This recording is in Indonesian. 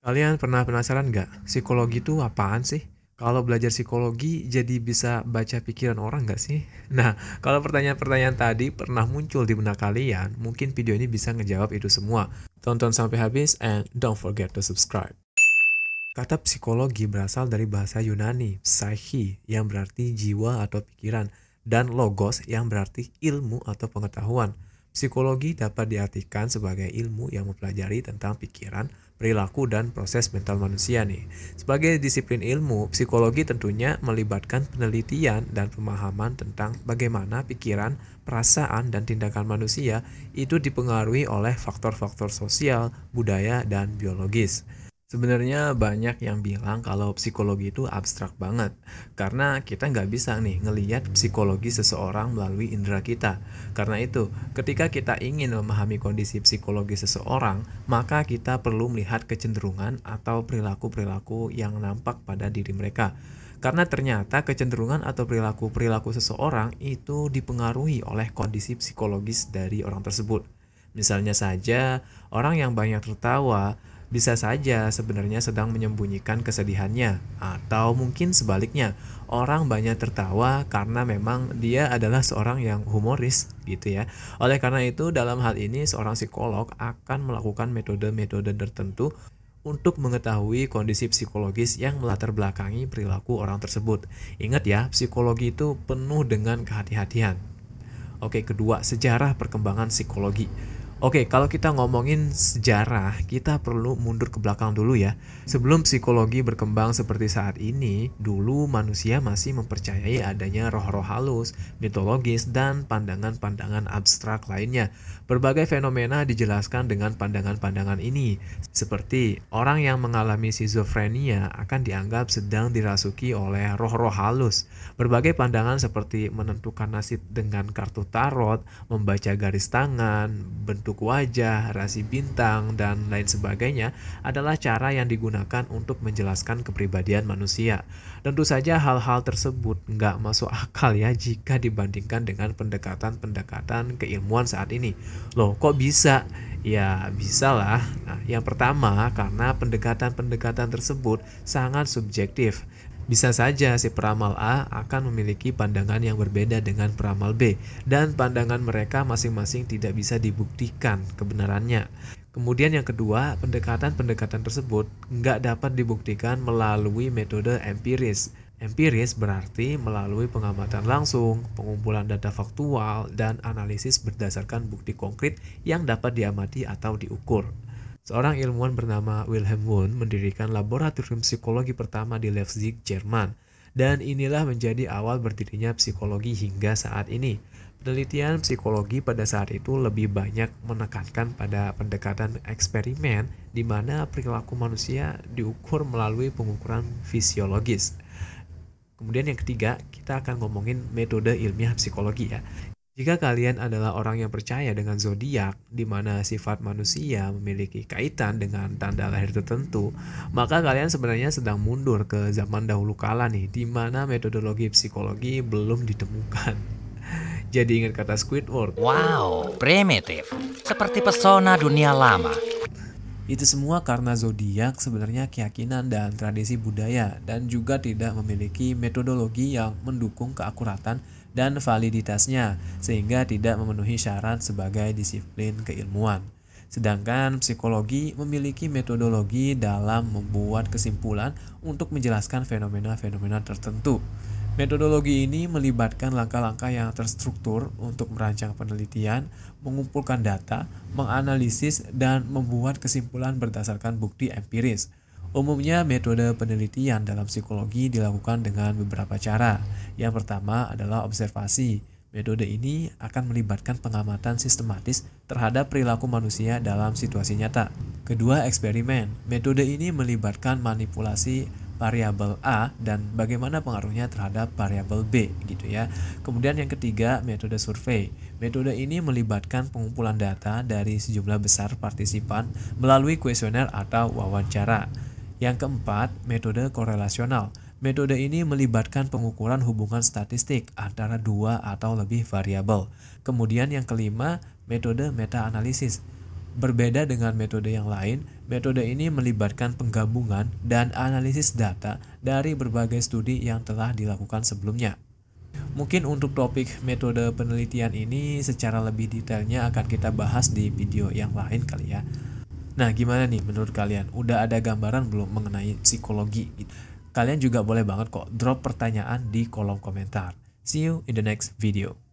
Kalian pernah penasaran nggak, psikologi itu apaan sih? Kalau belajar psikologi jadi bisa baca pikiran orang nggak sih? Nah, kalau pertanyaan-pertanyaan tadi pernah muncul di benak kalian, mungkin video ini bisa ngejawab itu semua. Tonton sampai habis and don't forget to subscribe. Kata psikologi berasal dari bahasa Yunani, psyche, yang berarti jiwa atau pikiran, dan logos yang berarti ilmu atau pengetahuan. Psikologi dapat diartikan sebagai ilmu yang mempelajari tentang pikiran, perilaku, dan proses mental manusia nih. Sebagai disiplin ilmu, psikologi tentunya melibatkan penelitian dan pemahaman tentang bagaimana pikiran, perasaan, dan tindakan manusia itu dipengaruhi oleh faktor-faktor sosial, budaya, dan biologis. Sebenarnya banyak yang bilang kalau psikologi itu abstrak banget, karena kita nggak bisa nih ngelihat psikologi seseorang melalui indera kita. Karena itu, ketika kita ingin memahami kondisi psikologi seseorang, maka kita perlu melihat kecenderungan atau perilaku-perilaku yang nampak pada diri mereka. Karena ternyata kecenderungan atau perilaku-perilaku seseorang itu dipengaruhi oleh kondisi psikologis dari orang tersebut. Misalnya saja, orang yang banyak tertawa bisa saja sebenarnya sedang menyembunyikan kesedihannya, atau mungkin sebaliknya, orang banyak tertawa karena memang dia adalah seorang yang humoris gitu ya. Oleh karena itu, dalam hal ini seorang psikolog akan melakukan metode-metode tertentu untuk mengetahui kondisi psikologis yang melatar belakangi perilaku orang tersebut. Ingat ya, psikologi itu penuh dengan kehati-hatian. Oke, kedua, sejarah perkembangan psikologi. Oke, kalau kita ngomongin sejarah, kita perlu mundur ke belakang dulu ya. Sebelum psikologi berkembang seperti saat ini, dulu manusia masih mempercayai adanya roh-roh halus, mitologis, dan pandangan-pandangan abstrak lainnya. Berbagai fenomena dijelaskan dengan pandangan-pandangan ini, seperti orang yang mengalami skizofrenia akan dianggap sedang dirasuki oleh roh-roh halus. Berbagai pandangan seperti menentukan nasib dengan kartu tarot, membaca garis tangan, bentuk wajah, rasi bintang, dan lain sebagainya adalah cara yang digunakan untuk menjelaskan kepribadian manusia. Tentu saja hal-hal tersebut nggak masuk akal ya jika dibandingkan dengan pendekatan-pendekatan keilmuan saat ini. Loh, kok bisa? Ya, bisa lah. Nah, yang pertama, karena pendekatan-pendekatan tersebut sangat subjektif. Bisa saja si peramal A akan memiliki pandangan yang berbeda dengan peramal B, dan pandangan mereka masing-masing tidak bisa dibuktikan kebenarannya. Kemudian yang kedua, pendekatan-pendekatan tersebut nggak dapat dibuktikan melalui metode empiris. Empiris berarti melalui pengamatan langsung, pengumpulan data faktual, dan analisis berdasarkan bukti konkret yang dapat diamati atau diukur. Seorang ilmuwan bernama Wilhelm Wundt mendirikan laboratorium psikologi pertama di Leipzig, Jerman. Dan inilah menjadi awal berdirinya psikologi hingga saat ini. Penelitian psikologi pada saat itu lebih banyak menekankan pada pendekatan eksperimen di mana perilaku manusia diukur melalui pengukuran fisiologis. Kemudian yang ketiga, kita akan ngomongin metode ilmiah psikologi ya. Jika kalian adalah orang yang percaya dengan zodiak, di mana sifat manusia memiliki kaitan dengan tanda lahir tertentu, maka kalian sebenarnya sedang mundur ke zaman dahulu kala nih, di mana metodologi psikologi belum ditemukan. Jadi ingat kata Squidward. Wow, primitif. Seperti pesona dunia lama. Itu semua karena zodiak sebenarnya keyakinan dan tradisi budaya dan juga tidak memiliki metodologi yang mendukung keakuratan dan validitasnya sehingga tidak memenuhi syarat sebagai disiplin keilmuan. Sedangkan psikologi memiliki metodologi dalam membuat kesimpulan untuk menjelaskan fenomena-fenomena tertentu. Metodologi ini melibatkan langkah-langkah yang terstruktur untuk merancang penelitian, mengumpulkan data, menganalisis, dan membuat kesimpulan berdasarkan bukti empiris. Umumnya metode penelitian dalam psikologi dilakukan dengan beberapa cara. Yang pertama adalah observasi. Metode ini akan melibatkan pengamatan sistematis terhadap perilaku manusia dalam situasi nyata. Kedua, eksperimen. Metode ini melibatkan manipulasi variabel A dan bagaimana pengaruhnya terhadap variabel B gitu ya. Kemudian yang ketiga, metode survei. Metode ini melibatkan pengumpulan data dari sejumlah besar partisipan melalui kuesioner atau wawancara. Yang keempat, metode korelasional. Metode ini melibatkan pengukuran hubungan statistik antara dua atau lebih variabel. Kemudian yang kelima, metode meta-analisis. Berbeda dengan metode yang lain, metode ini melibatkan penggabungan dan analisis data dari berbagai studi yang telah dilakukan sebelumnya. Mungkin untuk topik metode penelitian ini secara lebih detailnya akan kita bahas di video yang lain kali ya. Nah, gimana nih menurut kalian? Udah ada gambaran belum mengenai psikologi? Kalian juga boleh banget kok drop pertanyaan di kolom komentar. See you in the next video.